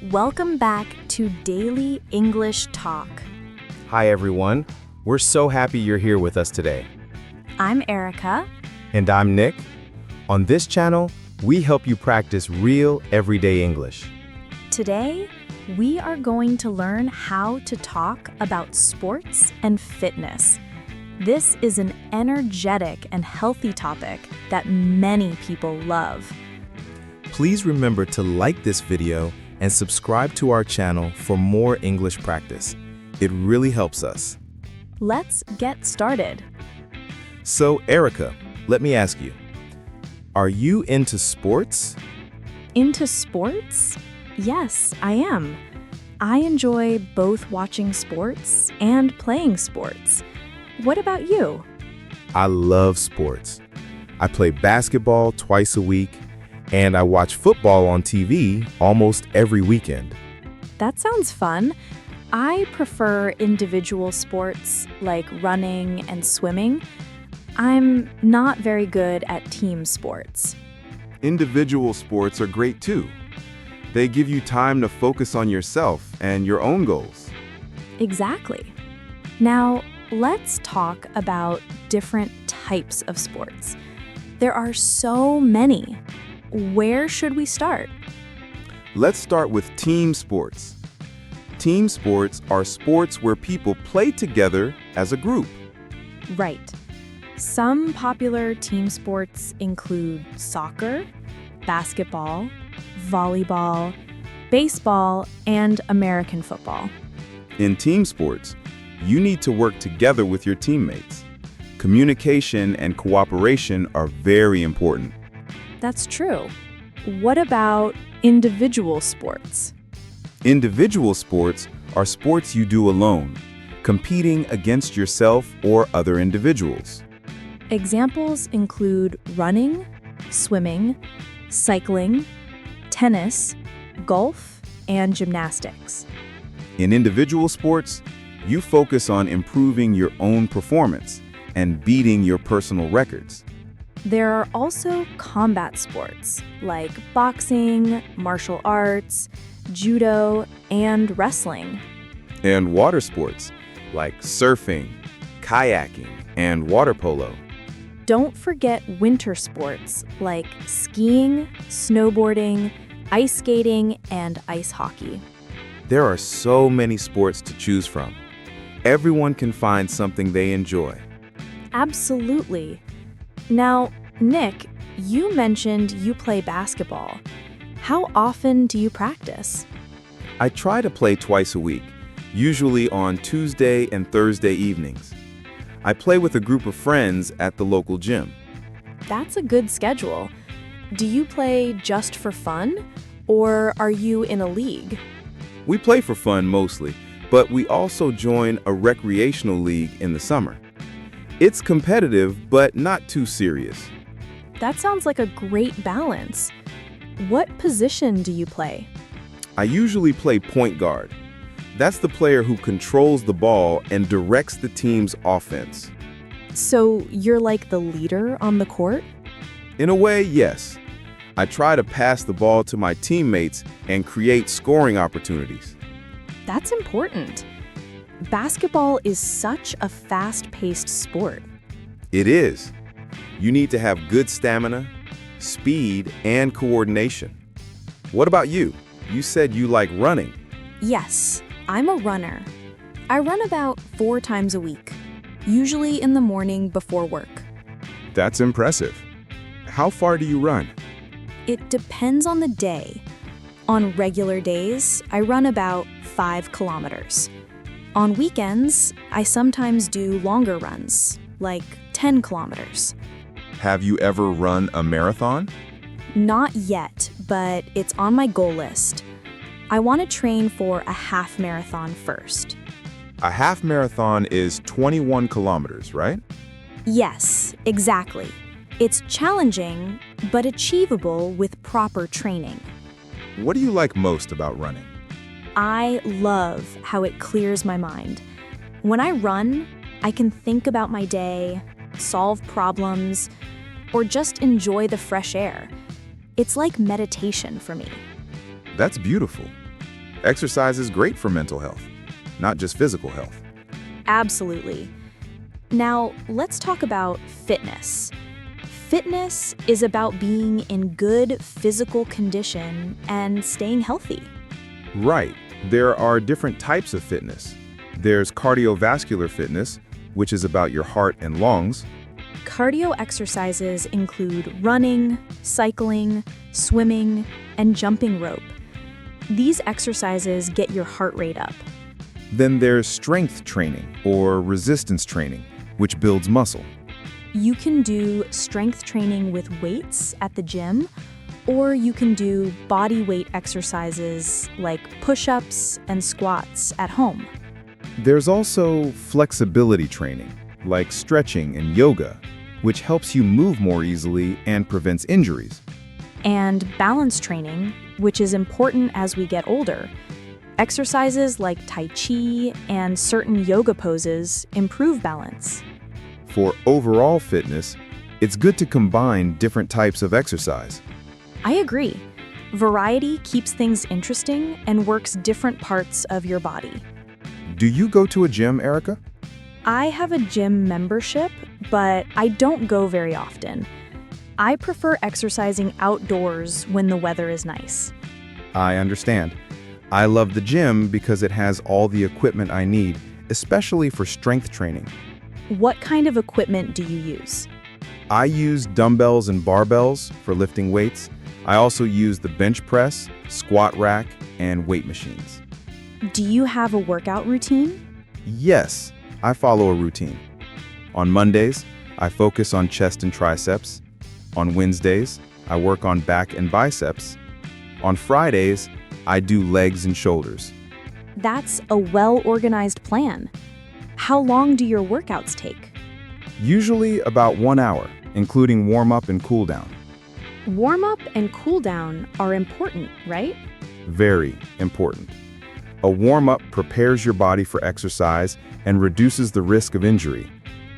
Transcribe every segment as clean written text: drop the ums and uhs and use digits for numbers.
welcome back to Daily English Talk. Hi everyone, we're so happy you're here with us today. I'm Erica. And I'm Nick. On this channel, we help you practice real, everyday English. Today, we are going to learn how to talk about sports and fitness. This is an energetic and healthy topic that many people love. Please remember to like this video and subscribe to our channel for more English practice. It really helps us. Let's get started. So, Erica, let me ask you, are you into sports? Into sports? Yes, I am. I enjoy both watching sports and playing sports. What about you? I love sports. I play basketball twice a week, and I watch football on TV almost every weekend. That sounds fun. I prefer individual sports like running and swimming. I'm not very good at team sports. Individual sports are great too. They give you time to focus on yourself and your own goals. Exactly. Now, let's talk about different types of sports. There are so many. Where should we start? Let's start with team sports. Team sports are sports where people play together as a group. Right. Some popular team sports include soccer, basketball, volleyball, baseball, and American football. In team sports, you need to work together with your teammates. Communication and cooperation are very important. That's true. What about individual sports? Individual sports are sports you do alone, competing against yourself or other individuals. Examples include running, swimming, cycling, tennis, golf, and gymnastics. In individual sports, you focus on improving your own performance and beating your personal records. There are also combat sports like boxing, martial arts, judo, and wrestling. And water sports like surfing, kayaking, and water polo. Don't forget winter sports like skiing, snowboarding, ice skating, and ice hockey. There are so many sports to choose from. Everyone can find something they enjoy. Absolutely. Now, Nick, you mentioned you play basketball. How often do you practice? I try to play twice a week, usually on Tuesday and Thursday evenings. I play with a group of friends at the local gym. That's a good schedule. Do you play just for fun, or are you in a league? We play for fun mostly, but we also join a recreational league in the summer. It's competitive, but not too serious. That sounds like a great balance. What position do you play? I usually play point guard. That's the player who controls the ball and directs the team's offense. So you're like the leader on the court? In a way, yes. I try to pass the ball to my teammates and create scoring opportunities. That's important. Basketball is such a fast-paced sport. It is. You need to have good stamina, speed, and coordination. What about you? You said you like running. Yes, I'm a runner. I run about 4 times a week, usually in the morning before work. That's impressive. How far do you run? It depends on the day. On regular days, I run about 5 kilometers. On weekends, I sometimes do longer runs, like 10 kilometers. Have you ever run a marathon? Not yet, but it's on my goal list. I want to train for a half marathon first. A half marathon is 21 kilometers, right? Yes, exactly. It's challenging, but achievable with proper training. What do you like most about running? I love how it clears my mind. When I run, I can think about my day, solve problems, or just enjoy the fresh air. It's like meditation for me. That's beautiful. Exercise is great for mental health, not just physical health. Absolutely. Now, let's talk about fitness. Fitness is about being in good physical condition and staying healthy. Right. There are different types of fitness. There's cardiovascular fitness, which is about your heart and lungs. Cardio exercises include running, cycling, swimming, and jumping rope. These exercises get your heart rate up. Then there's strength training or resistance training, which builds muscle. You can do strength training with weights at the gym, or you can do body weight exercises like push-ups and squats at home. There's also flexibility training, like stretching and yoga, which helps you move more easily and prevents injuries. And balance training, which is important as we get older. Exercises like Tai Chi and certain yoga poses improve balance. For overall fitness, it's good to combine different types of exercise. I agree. Variety keeps things interesting and works different parts of your body. Do you go to a gym, Erica? I have a gym membership, but I don't go very often. I prefer exercising outdoors when the weather is nice. I understand. I love the gym because it has all the equipment I need, especially for strength training. What kind of equipment do you use? I use dumbbells and barbells for lifting weights. I also use the bench press, squat rack, and weight machines. Do you have a workout routine? Yes, I follow a routine. On Mondays, I focus on chest and triceps. On Wednesdays, I work on back and biceps. On Fridays, I do legs and shoulders. That's a well-organized plan. How long do your workouts take? Usually about 1 hour, including warm-up and cool-down. Warm-up and cool-down are important, right? Very important. A warm-up prepares your body for exercise and reduces the risk of injury.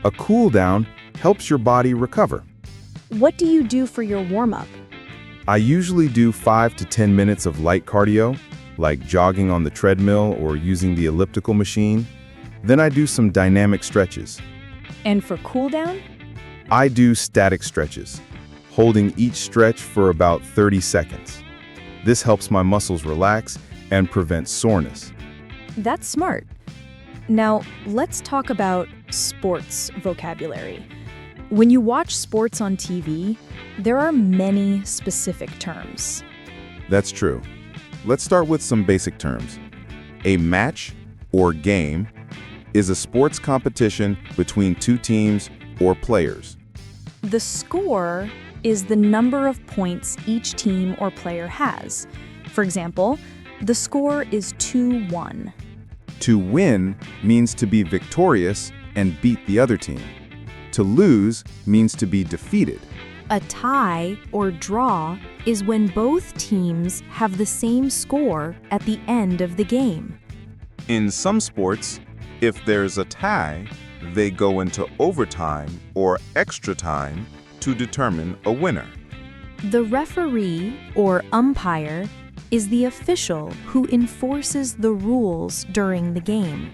A cool-down helps your body recover. What do you do for your warm-up? I usually do 5 to 10 minutes of light cardio, like jogging on the treadmill or using the elliptical machine. Then I do some dynamic stretches. And for cool-down? I do static stretches, holding each stretch for about 30 seconds. This helps my muscles relax and prevents soreness. That's smart. Now, let's talk about sports vocabulary. When you watch sports on TV, there are many specific terms. That's true. Let's start with some basic terms. A match, or game, is a sports competition between two teams or players. The score is the number of points each team or player has. For example, the score is 2-1. To win means to be victorious and beat the other team. To lose means to be defeated. A tie or draw is when both teams have the same score at the end of the game. In some sports, if there's a tie, they go into overtime or extra time to determine a winner. The referee or umpire is the official who enforces the rules during the game.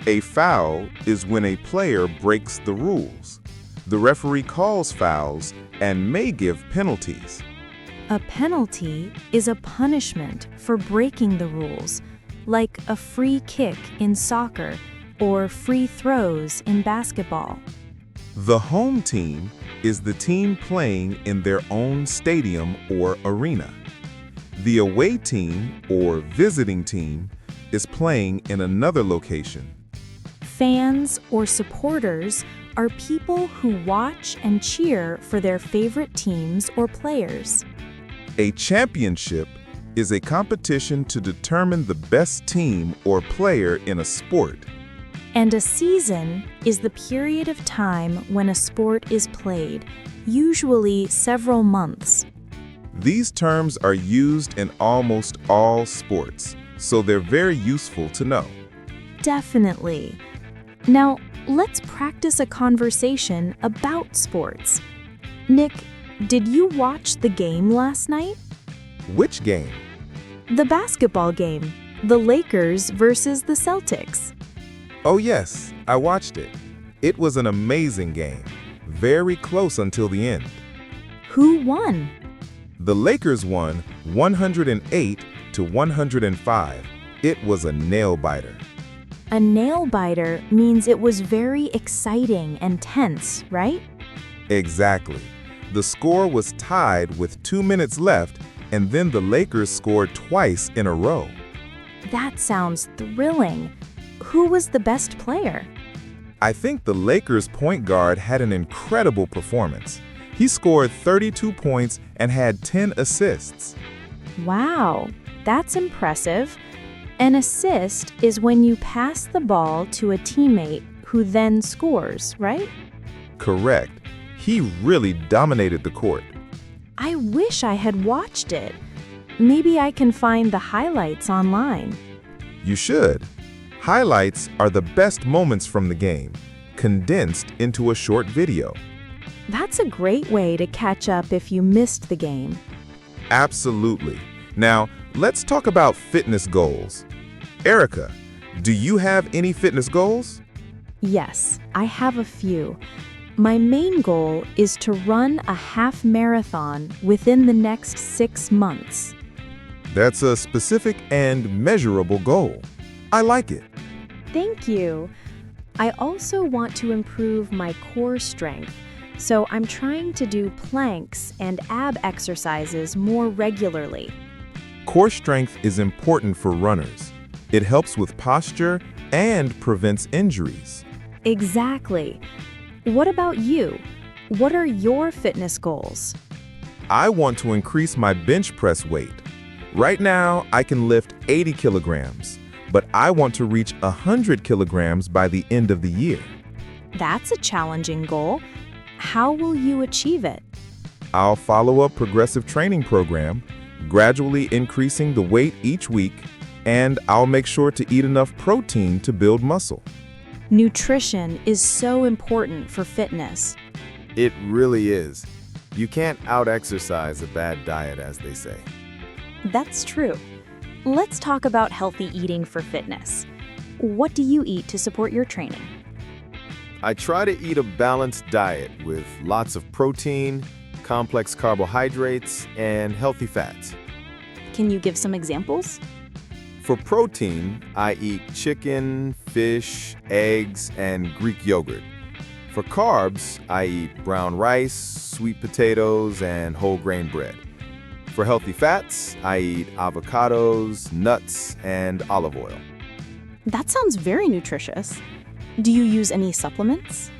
A foul is when a player breaks the rules. The referee calls fouls and may give penalties. A penalty is a punishment for breaking the rules, like a free kick in soccer or free throws in basketball. The home team is the team playing in their own stadium or arena. The away team or visiting team is playing in another location. Fans or supporters are people who watch and cheer for their favorite teams or players. A championship is a competition to determine the best team or player in a sport. And a season is the period of time when a sport is played, usually several months. These terms are used in almost all sports, so they're very useful to know. Definitely. Now, let's practice a conversation about sports. Nick, did you watch the game last night? Which game? The basketball game. The Lakers versus the Celtics. Oh yes, I watched it. It was an amazing game. Very close until the end. Who won? The Lakers won 108 to 105. It was a nail-biter. A nail-biter means it was very exciting and tense, right? Exactly. The score was tied with 2 minutes left, and then the Lakers scored twice in a row. That sounds thrilling. Who was the best player? I think the Lakers' point guard had an incredible performance. He scored 32 points and had 10 assists. Wow, that's impressive. An assist is when you pass the ball to a teammate who then scores, right? Correct. He really dominated the court. I wish I had watched it. Maybe I can find the highlights online. You should. Highlights are the best moments from the game, condensed into a short video. That's a great way to catch up if you missed the game. Absolutely. Now, let's talk about fitness goals. Erica, do you have any fitness goals? Yes, I have a few. My main goal is to run a half marathon within the next 6 months. That's a specific and measurable goal. I like it. Thank you. I also want to improve my core strength, so I'm trying to do planks and ab exercises more regularly. Core strength is important for runners. It helps with posture and prevents injuries. Exactly. What about you? What are your fitness goals? I want to increase my bench press weight. Right now, I can lift 80 kilograms, but I want to reach 100 kilograms by the end of the year. That's a challenging goal. How will you achieve it? I'll follow a progressive training program, gradually increasing the weight each week, and I'll make sure to eat enough protein to build muscle. Nutrition is so important for fitness. It really is. You can't out-exercise a bad diet, as they say. That's true. Let's talk about healthy eating for fitness. What do you eat to support your training? I try to eat a balanced diet with lots of protein, complex carbohydrates, and healthy fats. Can you give some examples? For protein, I eat chicken, fish, eggs, and Greek yogurt. For carbs, I eat brown rice, sweet potatoes, and whole grain bread. For healthy fats, I eat avocados, nuts, and olive oil. That sounds very nutritious. Do you use any supplements?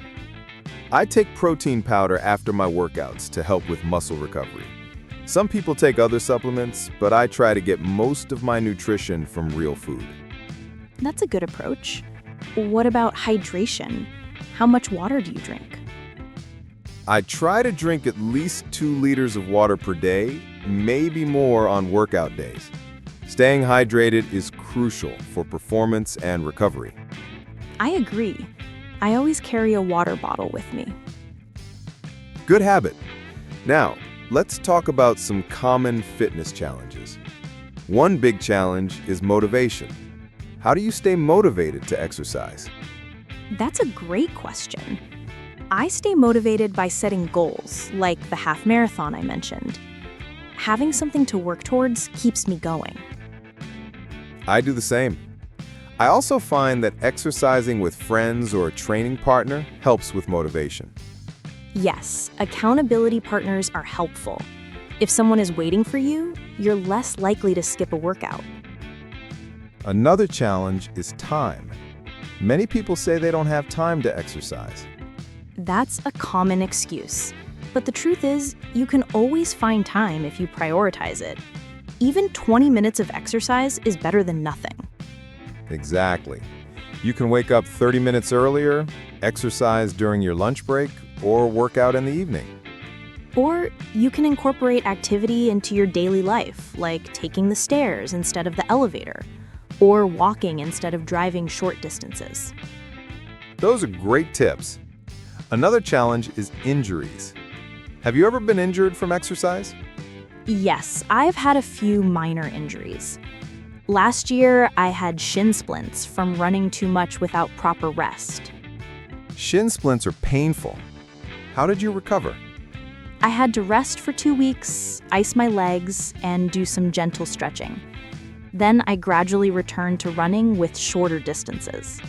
I take protein powder after my workouts to help with muscle recovery. Some people take other supplements, but I try to get most of my nutrition from real food. That's a good approach. What about hydration? How much water do you drink? I try to drink at least 2 liters of water per day, maybe more on workout days. Staying hydrated is crucial for performance and recovery. I agree. I always carry a water bottle with me. Good habit. Now, let's talk about some common fitness challenges. One big challenge is motivation. How do you stay motivated to exercise? That's a great question. I stay motivated by setting goals, like the half marathon I mentioned. Having something to work towards keeps me going. I do the same. I also find that exercising with friends or a training partner helps with motivation. Yes, accountability partners are helpful. If someone is waiting for you, you're less likely to skip a workout. Another challenge is time. Many people say they don't have time to exercise. That's a common excuse. But the truth is, you can always find time if you prioritize it. Even 20 minutes of exercise is better than nothing. Exactly. You can wake up 30 minutes earlier, exercise during your lunch break, or work out in the evening. Or you can incorporate activity into your daily life, like taking the stairs instead of the elevator, or walking instead of driving short distances. Those are great tips. Another challenge is injuries. Have you ever been injured from exercise? Yes, I've had a few minor injuries. Last year, I had shin splints from running too much without proper rest. Shin splints are painful. How did you recover? I had to rest for 2 weeks, ice my legs, and do some gentle stretching. Then I gradually returned to running with shorter distances.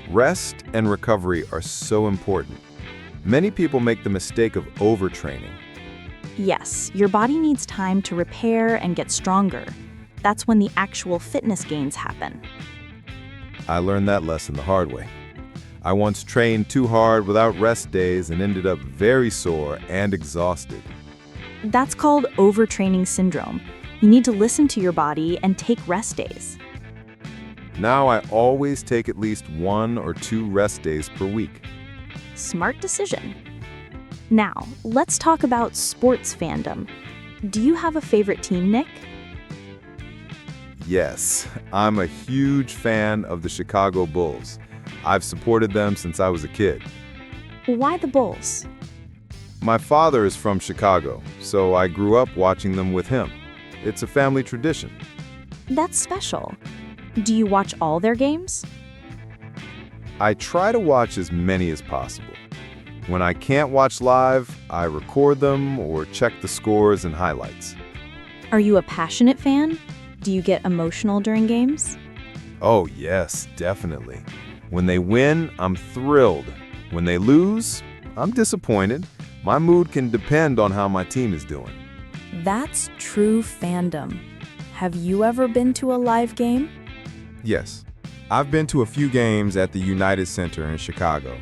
Rest and recovery are so important. Many people make the mistake of overtraining. Yes, your body needs time to repair and get stronger. That's when the actual fitness gains happen. I learned that lesson the hard way. I once trained too hard without rest days and ended up very sore and exhausted. That's called overtraining syndrome. You need to listen to your body and take rest days. Now I always take at least 1 or 2 rest days per week. Smart decision. Now, let's talk about sports fandom. Do you have a favorite team, Nick? Yes, I'm a huge fan of the Chicago Bulls. I've supported them since I was a kid. Why the Bulls? My father is from Chicago, so I grew up watching them with him. It's a family tradition. That's special. Do you watch all their games? I try to watch as many as possible. When I can't watch live, I record them or check the scores and highlights. Are you a passionate fan? Do you get emotional during games? Oh yes, definitely. When they win, I'm thrilled. When they lose, I'm disappointed. My mood can depend on how my team is doing. That's true fandom. Have you ever been to a live game? Yes, I've been to a few games at the United Center in Chicago.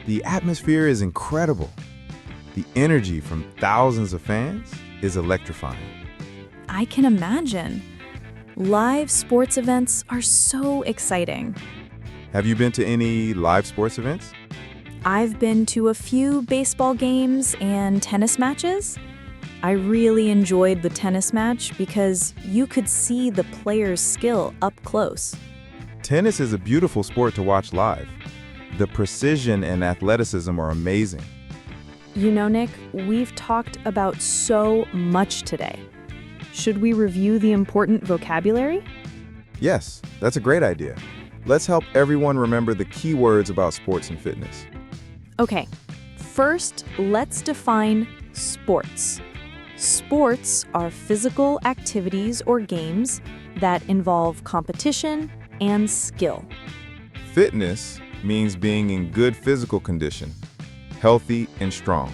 The atmosphere is incredible. The energy from thousands of fans is electrifying. I can imagine. Live sports events are so exciting. Have you been to any live sports events? I've been to a few baseball games and tennis matches. I really enjoyed the tennis match because you could see the player's skill up close. Tennis is a beautiful sport to watch live. The precision and athleticism are amazing. You know, Nick, we've talked about so much today. Should we review the important vocabulary? Yes, that's a great idea. Let's help everyone remember the key words about sports and fitness. Okay, first, let's define sports. Sports are physical activities or games that involve competition and skill. Fitness means being in good physical condition, healthy and strong.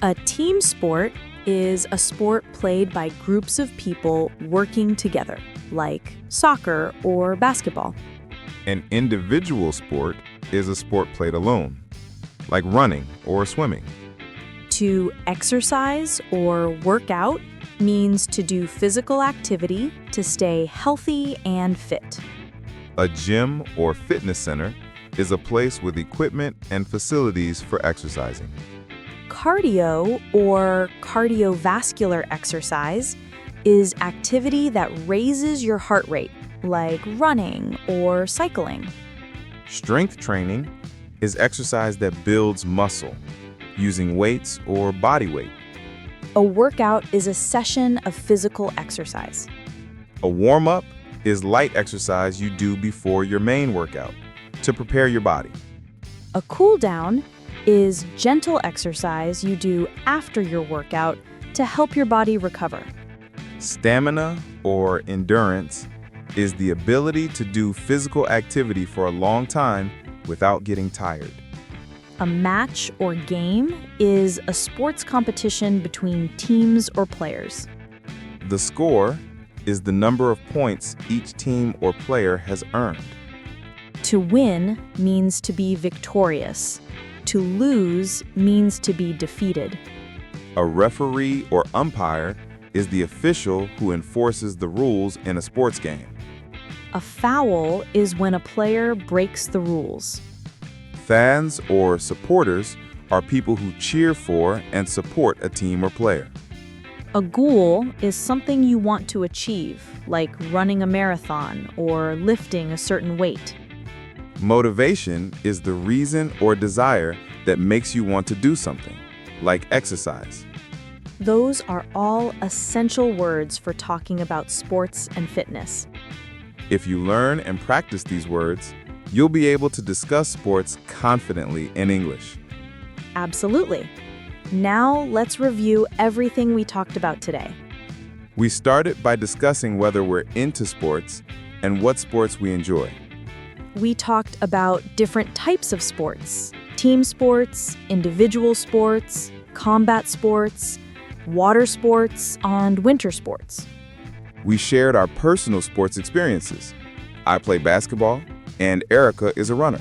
A team sport is a sport played by groups of people working together, like soccer or basketball. An individual sport is a sport played alone, like running or swimming. To exercise or work out means to do physical activity to stay healthy and fit. A gym or fitness center is a place with equipment and facilities for exercising. Cardio or cardiovascular exercise is activity that raises your heart rate, like running or cycling. Strength training is exercise that builds muscle, using weights or body weight. A workout is a session of physical exercise. A warm-up is light exercise you do before your main workout to prepare your body. A cool down is gentle exercise you do after your workout to help your body recover. Stamina or endurance is the ability to do physical activity for a long time without getting tired. A match or game is a sports competition between teams or players. The score is the number of points each team or player has earned. To win means to be victorious. To lose means to be defeated. A referee or umpire is the official who enforces the rules in a sports game. A foul is when a player breaks the rules. Fans or supporters are people who cheer for and support a team or player. A goal is something you want to achieve, like running a marathon or lifting a certain weight. Motivation is the reason or desire that makes you want to do something, like exercise. Those are all essential words for talking about sports and fitness. If you learn and practice these words, you'll be able to discuss sports confidently in English. Absolutely. Now let's review everything we talked about today. We started by discussing whether we're into sports and what sports we enjoy. We talked about different types of sports: team sports, individual sports, combat sports, water sports, and winter sports. We shared our personal sports experiences. I play basketball, and Erica is a runner.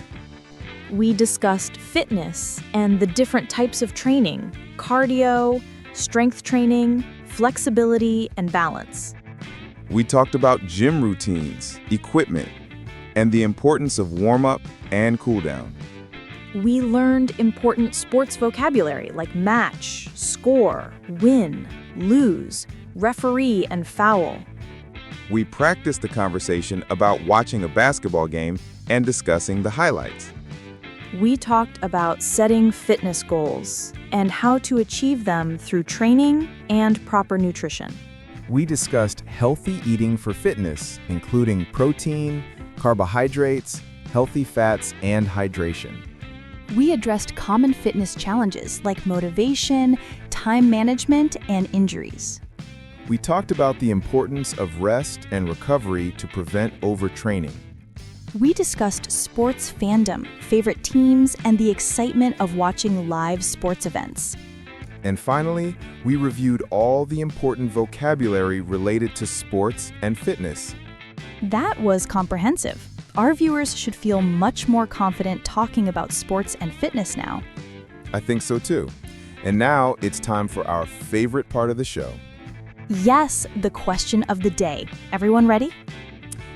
We discussed fitness and the different types of training: cardio, strength training, flexibility, and balance. We talked about gym routines, equipment, and the importance of warm-up and cool-down. We learned important sports vocabulary like match, score, win, lose, referee, and foul. We practiced the conversation about watching a basketball game and discussing the highlights. We talked about setting fitness goals and how to achieve them through training and proper nutrition. We discussed healthy eating for fitness, including protein, carbohydrates, healthy fats, and hydration. We addressed common fitness challenges like motivation, time management, and injuries. We talked about the importance of rest and recovery to prevent overtraining. We discussed sports fandom, favorite teams, and the excitement of watching live sports events. And finally, we reviewed all the important vocabulary related to sports and fitness. That was comprehensive. Our viewers should feel much more confident talking about sports and fitness now. I think so too. And now it's time for our favorite part of the show. Yes, the question of the day. Everyone ready?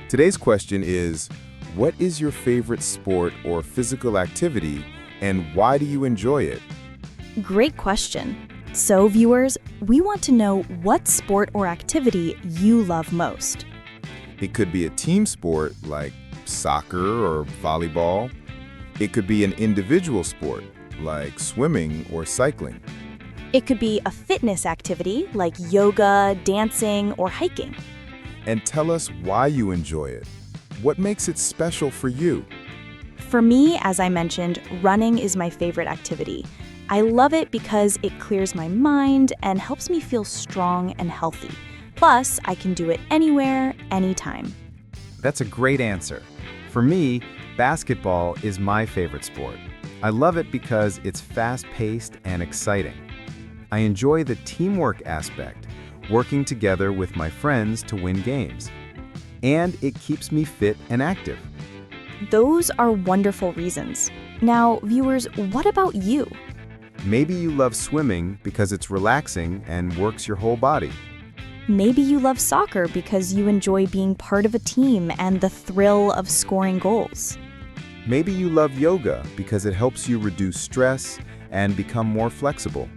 Today's question is, what is your favorite sport or physical activity, and why do you enjoy it? Great question. So, viewers, we want to know what sport or activity you love most. It could be a team sport like soccer or volleyball. It could be an individual sport like swimming or cycling. It could be a fitness activity like yoga, dancing, or hiking. And tell us why you enjoy it. What makes it special for you? For me, as I mentioned, running is my favorite activity. I love it because it clears my mind and helps me feel strong and healthy. Plus, I can do it anywhere, anytime. That's a great answer. For me, basketball is my favorite sport. I love it because it's fast-paced and exciting. I enjoy the teamwork aspect, working together with my friends to win games. And it keeps me fit and active. Those are wonderful reasons. Now, viewers, what about you? Maybe you love swimming because it's relaxing and works your whole body. Maybe you love soccer because you enjoy being part of a team and the thrill of scoring goals. Maybe you love yoga because it helps you reduce stress and become more flexible.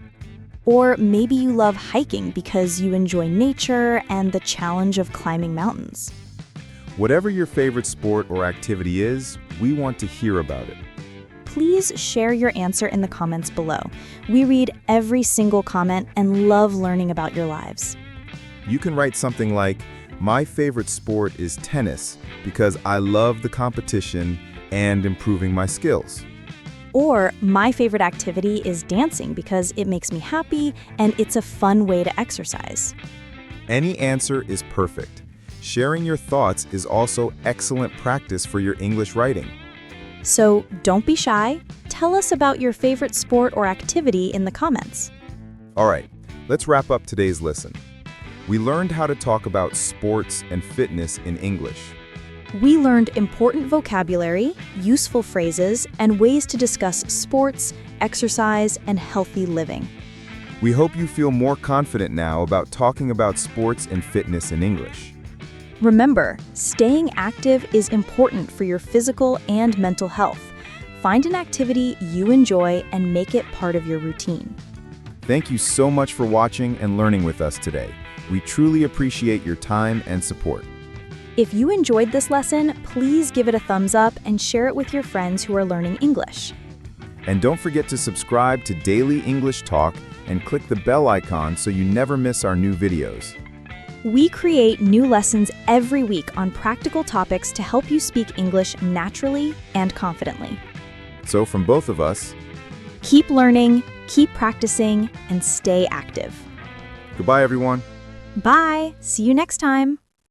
Or maybe you love hiking because you enjoy nature and the challenge of climbing mountains. Whatever your favorite sport or activity is, we want to hear about it. Please share your answer in the comments below. We read every single comment and love learning about your lives. You can write something like, "My favorite sport is tennis because I love the competition and improving my skills." Or, my favorite activity is dancing because it makes me happy and it's a fun way to exercise. Any answer is perfect. Sharing your thoughts is also excellent practice for your English writing. So, don't be shy. Tell us about your favorite sport or activity in the comments. All right, let's wrap up today's lesson. We learned how to talk about sports and fitness in English. We learned important vocabulary, useful phrases, and ways to discuss sports, exercise, and healthy living. We hope you feel more confident now about talking about sports and fitness in English. Remember, staying active is important for your physical and mental health. Find an activity you enjoy and make it part of your routine. Thank you so much for watching and learning with us today. We truly appreciate your time and support. If you enjoyed this lesson, please give it a thumbs up and share it with your friends who are learning English. And don't forget to subscribe to Daily English Talk and click the bell icon so you never miss our new videos. We create new lessons every week on practical topics to help you speak English naturally and confidently. So from both of us, Keep learning, keep practicing, and stay active. goodbye everyone. Bye! See you next time!